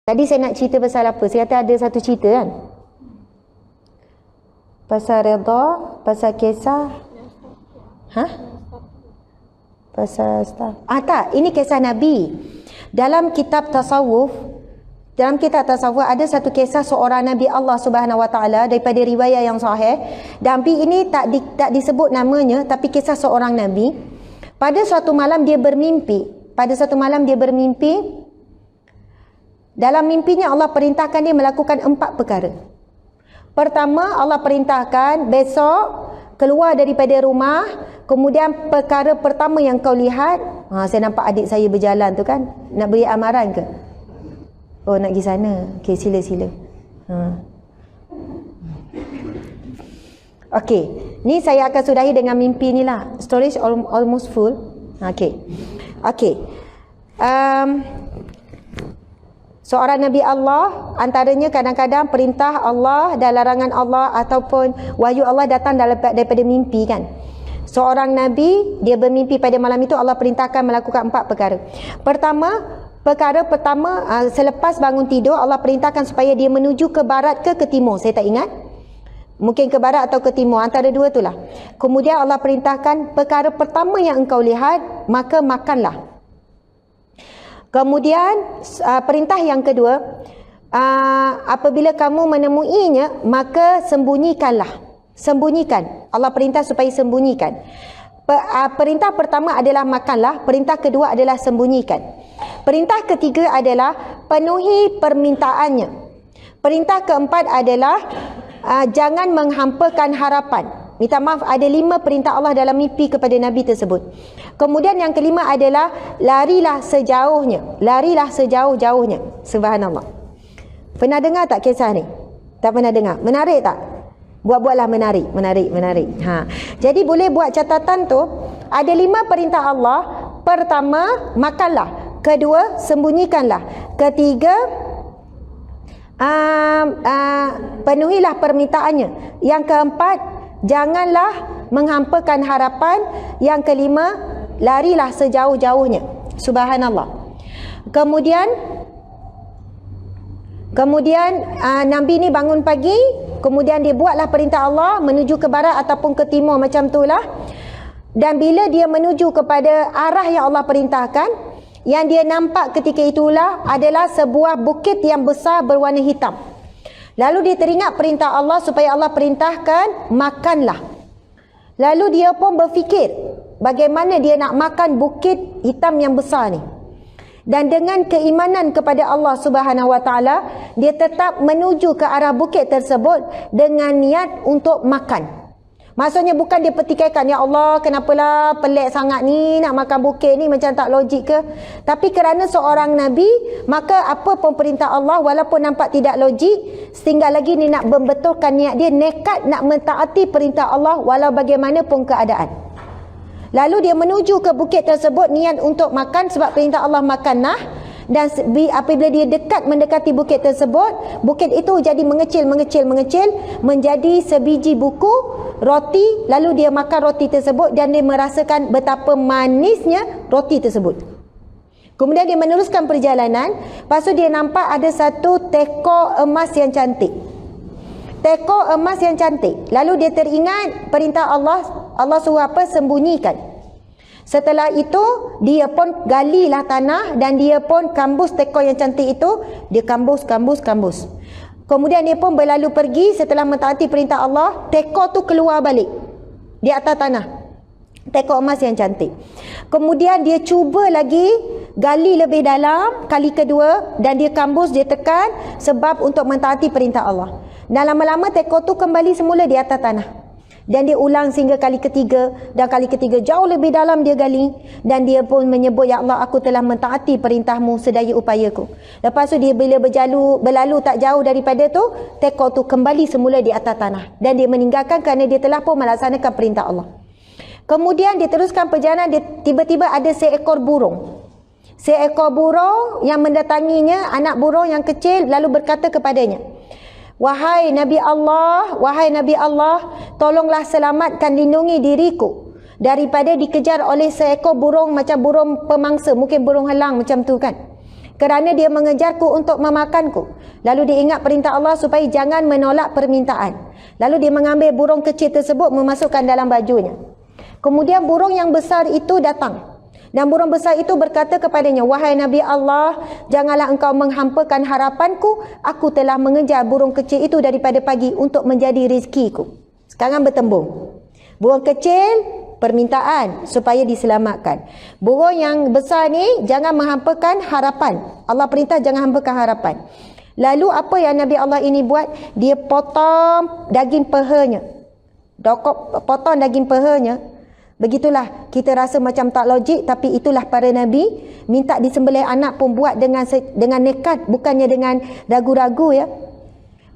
Tadi saya nak cerita pasal apa? Saya kata ada satu cerita kan? Pasal redha, pasal kisah. Pasal staff. Tak, ini kisah Nabi. Dalam kitab tasawuf ada satu kisah seorang Nabi Allah Subhanahu Wa Taala daripada riwayat yang sahih. Nabi ini tak disebut namanya, tapi kisah seorang Nabi. Pada suatu malam dia bermimpi. Dalam mimpinya Allah perintahkan dia melakukan 4 perkara. Pertama, Allah perintahkan besok keluar daripada rumah. Kemudian perkara pertama yang kau lihat, saya nampak adik saya berjalan tu kan, nak beri amaran ke? Oh, nak pergi sana. Okey, sila. Okey, ni saya akan sudahi dengan mimpi ni lah. Storage almost full. Okey. Seorang Nabi Allah, antaranya kadang-kadang perintah Allah dan larangan Allah ataupun wahyu Allah datang daripada mimpi kan. Seorang Nabi, dia bermimpi pada malam itu, Allah perintahkan melakukan 4 perkara. Perkara pertama, selepas bangun tidur, Allah perintahkan supaya dia menuju ke barat ke timur. Saya tak ingat. Mungkin ke barat atau ke timur, antara dua itulah. Kemudian Allah perintahkan perkara pertama yang engkau lihat, maka makanlah. Kemudian perintah yang kedua, apabila kamu menemuinya, maka sembunyikan. Allah perintah supaya sembunyikan. Perintah pertama adalah makanlah, perintah kedua adalah sembunyikan. Perintah ketiga adalah penuhi permintaannya. Perintah keempat adalah jangan menghampakan harapan. Minta maaf, ada 5 perintah Allah dalam mimpi kepada Nabi tersebut. Kemudian yang kelima adalah larilah sejauh-jauhnya. Subhanallah. Pernah dengar tak kisah ni? Tak pernah dengar. Menarik tak? Buat-buatlah menarik. Jadi boleh buat catatan tu. Ada 5 perintah Allah. Pertama, makanlah. Kedua, sembunyikanlah. Ketiga, penuhilah permintaannya. Yang keempat, janganlah menghampakan harapan. Yang kelima, larilah sejauh-jauhnya. Subhanallah. Kemudian Nabi ni bangun pagi, kemudian dia buatlah perintah Allah menuju ke barat ataupun ke timur, macam itulah. Dan bila dia menuju kepada arah yang Allah perintahkan, yang dia nampak ketika itulah adalah sebuah bukit yang besar berwarna hitam. Lalu dia teringat perintah Allah supaya Allah perintahkan makanlah. Lalu dia pun berfikir bagaimana dia nak makan bukit hitam yang besar ni. Dan dengan keimanan kepada Allah Subhanahu Wa Taala, dia tetap menuju ke arah bukit tersebut dengan niat untuk makan. Maksudnya bukan dia petikaikan, ya Allah, kenapalah pelik sangat ni nak makan bukit ni, macam tak logik ke? Tapi kerana seorang Nabi, maka apa pun perintah Allah walaupun nampak tidak logik, setinggal lagi ni nak membetulkan niat dia, nekat nak mentaati perintah Allah walau bagaimanapun keadaan. Lalu dia menuju ke bukit tersebut niat untuk makan sebab perintah Allah makanlah. Dan apabila dia mendekati bukit tersebut, bukit itu jadi mengecil menjadi sebiji buku roti. Lalu dia makan roti tersebut dan dia merasakan betapa manisnya roti tersebut. Kemudian dia meneruskan perjalanan. Lepas tu dia nampak ada satu teko emas yang cantik. Lalu dia teringat perintah Allah. Allah suruh apa? Sembunyikan. Setelah itu dia pun galilah tanah dan dia pun kambus teko yang cantik itu. Dia kambus. Kemudian dia pun berlalu pergi setelah mentaati perintah Allah. Teko tu keluar balik di atas tanah. Teko emas yang cantik. Kemudian dia cuba lagi gali lebih dalam kali kedua dan dia kambus, dia tekan sebab untuk mentaati perintah Allah. Dan lama-lama teko tu kembali semula di atas tanah. Dan dia ulang sehingga kali ketiga. Dan kali ketiga jauh lebih dalam dia gali. Dan dia pun menyebut, ya Allah, aku telah mentaati perintahmu sedaya upayaku. Lepas tu dia bila berlalu tak jauh daripada tu, teko tu kembali semula di atas tanah. Dan dia meninggalkan kerana dia telah pun melaksanakan perintah Allah. Kemudian dia teruskan perjalanan, dia tiba-tiba ada seekor burung. Seekor burung yang mendatanginya, anak burung yang kecil, lalu berkata kepadanya, Wahai Nabi Allah, tolonglah selamatkan, lindungi diriku daripada dikejar oleh seekor burung macam burung pemangsa, mungkin burung helang macam tu kan. kerana dia mengejarku untuk memakanku. Lalu dia ingat perintah Allah supaya jangan menolak permintaan. Lalu dia mengambil burung kecil tersebut memasukkan dalam bajunya. Kemudian burung yang besar itu datang. Dan burung besar itu berkata kepadanya, wahai Nabi Allah, janganlah engkau menghampakan harapanku. Aku telah mengejar burung kecil itu daripada pagi untuk menjadi rezekiku. Sekarang bertembung. Burung kecil, permintaan supaya diselamatkan. Burung yang besar ni, jangan menghampakan harapan. Allah perintah jangan hampakan harapan. Lalu apa yang Nabi Allah ini buat? Dia potong daging pahanya. Potong daging pahanya. Begitulah, kita rasa macam tak logik, tapi itulah para Nabi. Minta disembelih anak pun buat dengan nekat, bukannya dengan ragu-ragu ya.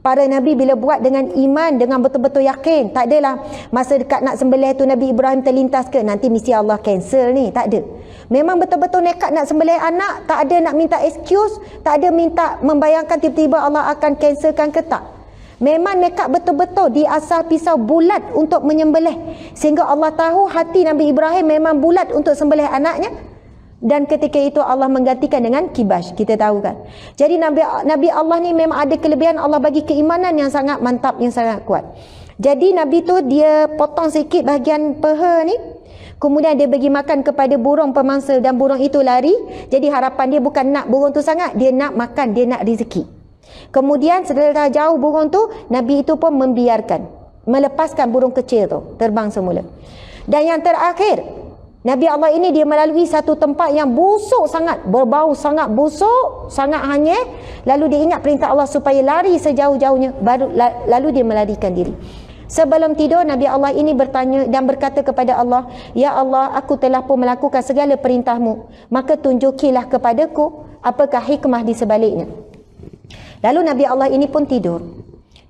Para Nabi bila buat dengan iman, dengan betul-betul yakin. Tak adalah masa dekat nak sembelih tu Nabi Ibrahim terlintas ke, nanti mesti Allah cancel ni. Tak ada. Memang betul-betul nekat nak sembelih anak, tak ada nak minta excuse, tak ada minta membayangkan tiba-tiba Allah akan cancelkan ke tak. Memang nekat betul-betul diasah pisau bulat untuk menyembelih. Sehingga Allah tahu hati Nabi Ibrahim memang bulat untuk sembelih anaknya. Dan ketika itu Allah menggantikan dengan kibash. Kita tahu kan. Jadi Nabi Allah ni memang ada kelebihan. Allah bagi keimanan yang sangat mantap, yang sangat kuat. Jadi Nabi tu dia potong sikit bahagian paha ni. Kemudian dia bagi makan kepada burung pemangsa dan burung itu lari. Jadi harapan dia bukan nak burung tu sangat. Dia nak makan, dia nak rezeki. Kemudian setelah jauh burung tu, Nabi itu pun membiarkan, melepaskan burung kecil tu terbang semula. Dan yang terakhir, Nabi Allah ini dia melalui satu tempat yang busuk sangat, berbau sangat busuk, sangat hanyir. Lalu dia ingat perintah Allah supaya lari sejauh-jauhnya, lalu dia melarikan diri. Sebelum tidur, Nabi Allah ini bertanya dan berkata kepada Allah, ya Allah, aku telah pun melakukan segala perintahmu, maka tunjukilah kepadaku apakah hikmah di sebaliknya. Lalu Nabi Allah ini pun tidur.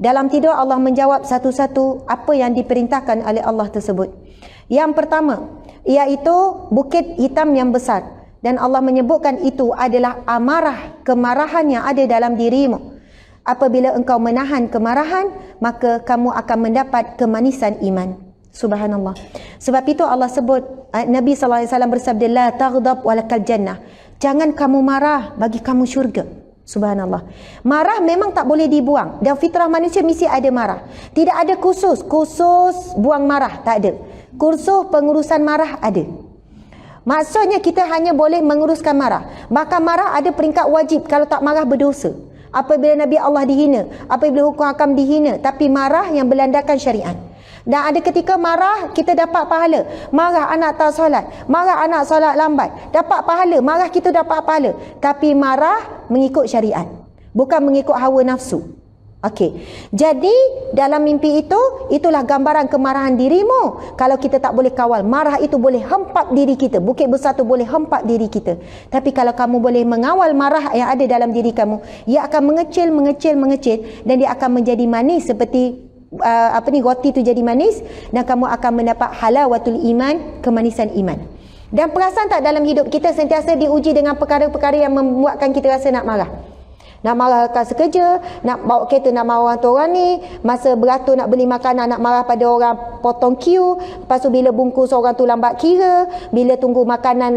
Dalam tidur Allah menjawab satu-satu apa yang diperintahkan oleh Allah tersebut. Yang pertama, iaitu bukit hitam yang besar. Dan Allah menyebutkan itu adalah amarah, kemarahan yang ada dalam dirimu. Apabila engkau menahan kemarahan, maka kamu akan mendapat kemanisan iman. Subhanallah. Sebab itu Allah sebut, Nabi SAW bersabda, la taghdab walakal jannah. Jangan kamu marah, bagi kamu syurga. Subhanallah. Marah memang tak boleh dibuang. Dan fitrah manusia mesti ada marah. Tidak ada khusus buang marah, tak ada. Kursus pengurusan marah ada. Maksudnya kita hanya boleh menguruskan marah. Bahkan marah ada peringkat wajib. Kalau tak marah berdosa. Apabila Nabi Allah dihina, apabila hukum hakam dihina, tapi marah yang berlandakan syariat. Dan ada ketika marah kita dapat pahala. Marah anak tak solat, marah anak solat lambat, dapat pahala. Marah kita dapat pahala. Tapi marah mengikut syariat, bukan mengikut hawa nafsu. Okey. Jadi dalam mimpi itu, itulah gambaran kemarahan dirimu. Kalau kita tak boleh kawal, marah itu boleh hempap diri kita. Bukit besar tu boleh hempap diri kita. Tapi kalau kamu boleh mengawal marah yang ada dalam diri kamu, ia akan mengecil dan dia akan menjadi manis seperti roti tu jadi manis, dan kamu akan mendapat halawatul iman, kemanisan iman. Dan perasan tak dalam hidup kita sentiasa diuji dengan perkara-perkara yang membuatkan kita rasa nak marah. Nak marah kat sekerja, nak bawa kereta nak marah orang tu orang ni, masa beratur nak beli makanan nak marah pada orang potong queue, lepas tu bila bungkus orang tu lambat kira, bila tunggu makanan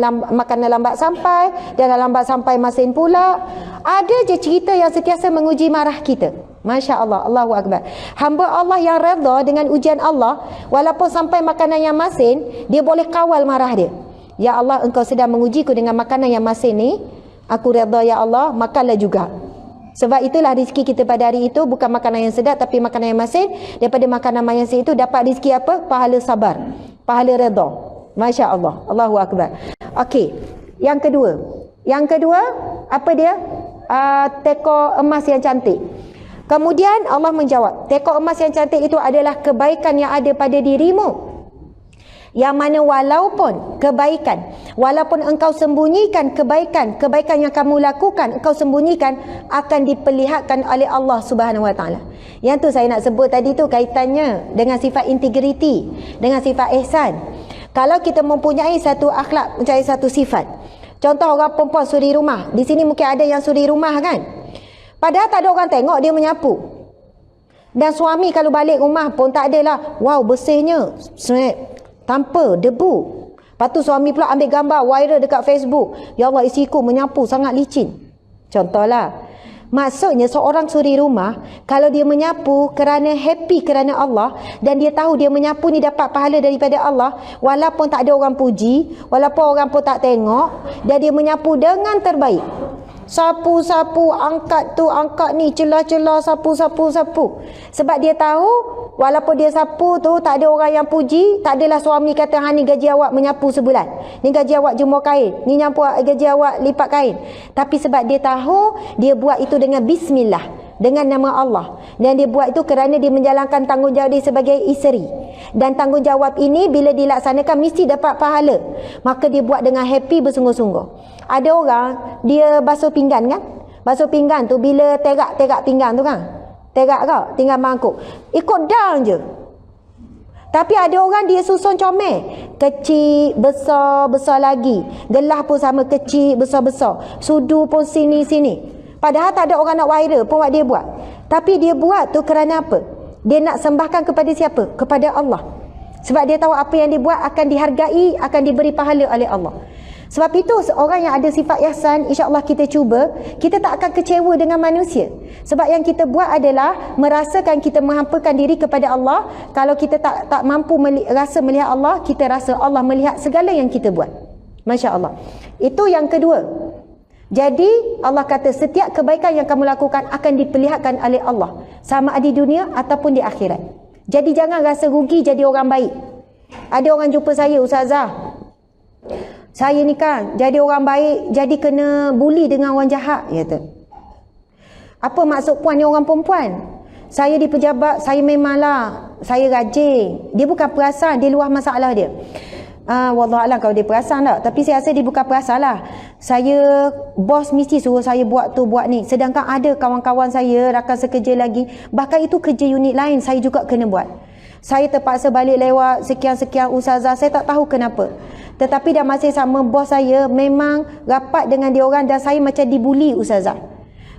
lambat sampai, dan lambat sampai masin pula. Ada je cerita yang sentiasa menguji marah kita. Masya Allah, Allahu Akbar. Hamba Allah yang redha dengan ujian Allah, walaupun sampai makanan yang masin, dia boleh kawal marah dia. Ya Allah, engkau sedang mengujiku dengan makanan yang masin ni, aku redha ya Allah, makanlah juga. Sebab itulah rezeki kita pada hari itu bukan makanan yang sedap, tapi makanan yang masin. Daripada makanan masin itu dapat rezeki apa? Pahala sabar, pahala redha. Masya Allah, Allahu Akbar. Okey, yang kedua apa dia? Teko emas yang cantik. Kemudian Allah menjawab, teko emas yang cantik itu adalah kebaikan yang ada pada dirimu. Yang mana walaupun engkau sembunyikan kebaikan yang kamu lakukan, engkau sembunyikan, akan diperlihatkan oleh Allah Subhanahu Wa Taala. Yang tu saya nak sebut tadi tu kaitannya dengan sifat integriti, dengan sifat ihsan. Kalau kita mempunyai satu akhlak, mempunyai satu sifat. Contoh orang perempuan suri rumah. Di sini mungkin ada yang suri rumah kan? Padahal tak ada orang tengok dia menyapu. Dan suami kalau balik rumah pun tak adalah, wow bersihnya, tanpa debu. Lepas tu suami pula ambil gambar viral dekat Facebook. Ya Allah, isiku menyapu sangat licin. Contohlah, maksudnya seorang suri rumah, kalau dia menyapu kerana happy kerana Allah, dan dia tahu dia menyapu ni dapat pahala daripada Allah, walaupun tak ada orang puji, walaupun orang pun tak tengok, dan dia menyapu dengan terbaik. Sapu-sapu, angkat tu, angkat ni, celah-celah, sapu-sapu. Sebab dia tahu, walaupun dia sapu tu, tak ada orang yang puji, tak adalah suami kata, "Ha, ni gaji awak menyapu sebulan. Ni gaji awak jemur kain. Ni gaji awak lipat kain." Tapi sebab dia tahu, dia buat itu dengan bismillah, dengan nama Allah. Dan dia buat itu kerana dia menjalankan tanggungjawab dia sebagai isteri. Dan tanggungjawab ini bila dilaksanakan mesti dapat pahala. Maka dia buat dengan happy, bersungguh-sungguh. Ada orang, dia basuh pinggan kan? Basuh pinggan tu bila terak pinggan tu kan? Terak kau, tinggal mangkuk. Ikut down je. Tapi ada orang dia susun comel. Kecil, besar, besar lagi. Gelas pun sama kecil, besar-besar. Sudu pun sini-sini. Padahal tak ada orang nak viral pun buat dia buat. Tapi dia buat tu kerana apa? Dia nak sembahkan kepada siapa? Kepada Allah. Sebab dia tahu apa yang dia buat akan dihargai, akan diberi pahala oleh Allah. Sebab itu orang yang ada sifat ihsan, insya-Allah kita cuba, kita tak akan kecewa dengan manusia. Sebab yang kita buat adalah merasakan kita menghampakan diri kepada Allah. Kalau kita tak mampu rasa melihat Allah, kita rasa Allah melihat segala yang kita buat. Masya-Allah. Itu yang kedua. Jadi Allah kata setiap kebaikan yang kamu lakukan akan diperlihatkan oleh Allah, sama ada di dunia ataupun di akhirat. Jadi jangan rasa rugi jadi orang baik. Ada orang jumpa saya, "Ustazah, saya ni kan jadi orang baik, jadi kena bully dengan orang jahat." Dia kata, "Apa maksud puan ni orang perempuan? Saya di pejabat, saya memanglah, saya rajin." Dia bukan perasan, dia luah masalah dia. Wallahualam kalau dia perasan tak. Tapi saya rasa dia bukan perasan lah. Saya, bos mesti suruh saya buat tu, buat ni. Sedangkan ada kawan-kawan saya, rakan sekerja lagi, bahkan itu kerja unit lain, saya juga kena buat. Saya terpaksa balik lewat sekian-sekian ustazah, saya tak tahu kenapa. Tetapi dah masih sama bos saya, memang rapat dengan dia orang dan saya macam dibuli ustazah.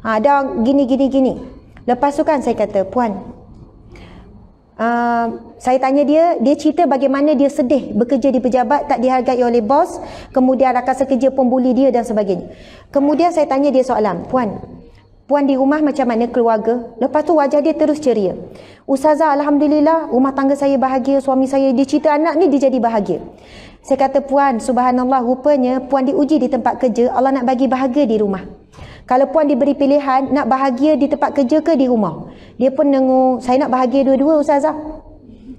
Dan gini. Lepas tu kan saya kata, "Puan, saya tanya dia cerita bagaimana dia sedih bekerja di pejabat, tak dihargai oleh bos, kemudian rakan sekerja pun bully dia dan sebagainya." Kemudian saya tanya dia soalan, Puan di rumah macam mana keluarga?" Lepas tu wajah dia terus ceria. "Ustazah, Alhamdulillah, rumah tangga saya bahagia, suami saya," dia cerita anak ni dia jadi bahagia. Saya kata, "Puan, subhanallah, rupanya Puan diuji di tempat kerja, Allah nak bagi bahagia di rumah. Kalau Puan diberi pilihan, nak bahagia di tempat kerja ke di rumah?" Dia pun dengung, "Saya nak bahagia dua-dua ustazah."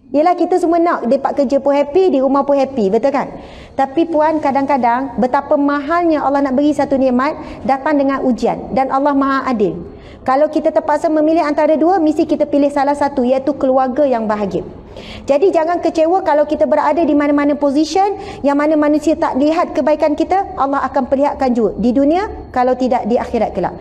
Yelah, kita semua nak di tempat kerja pun happy, di rumah pun happy, betul kan? Tapi puan, kadang-kadang betapa mahalnya Allah nak beri satu nikmat datang dengan ujian, dan Allah Maha Adil. Kalau kita terpaksa memilih antara dua, mesti kita pilih salah satu, iaitu keluarga yang bahagia. Jadi jangan kecewa kalau kita berada di mana-mana position yang mana manusia tak lihat kebaikan kita, Allah akan perlihatkan juga di dunia, kalau tidak di akhirat kelak.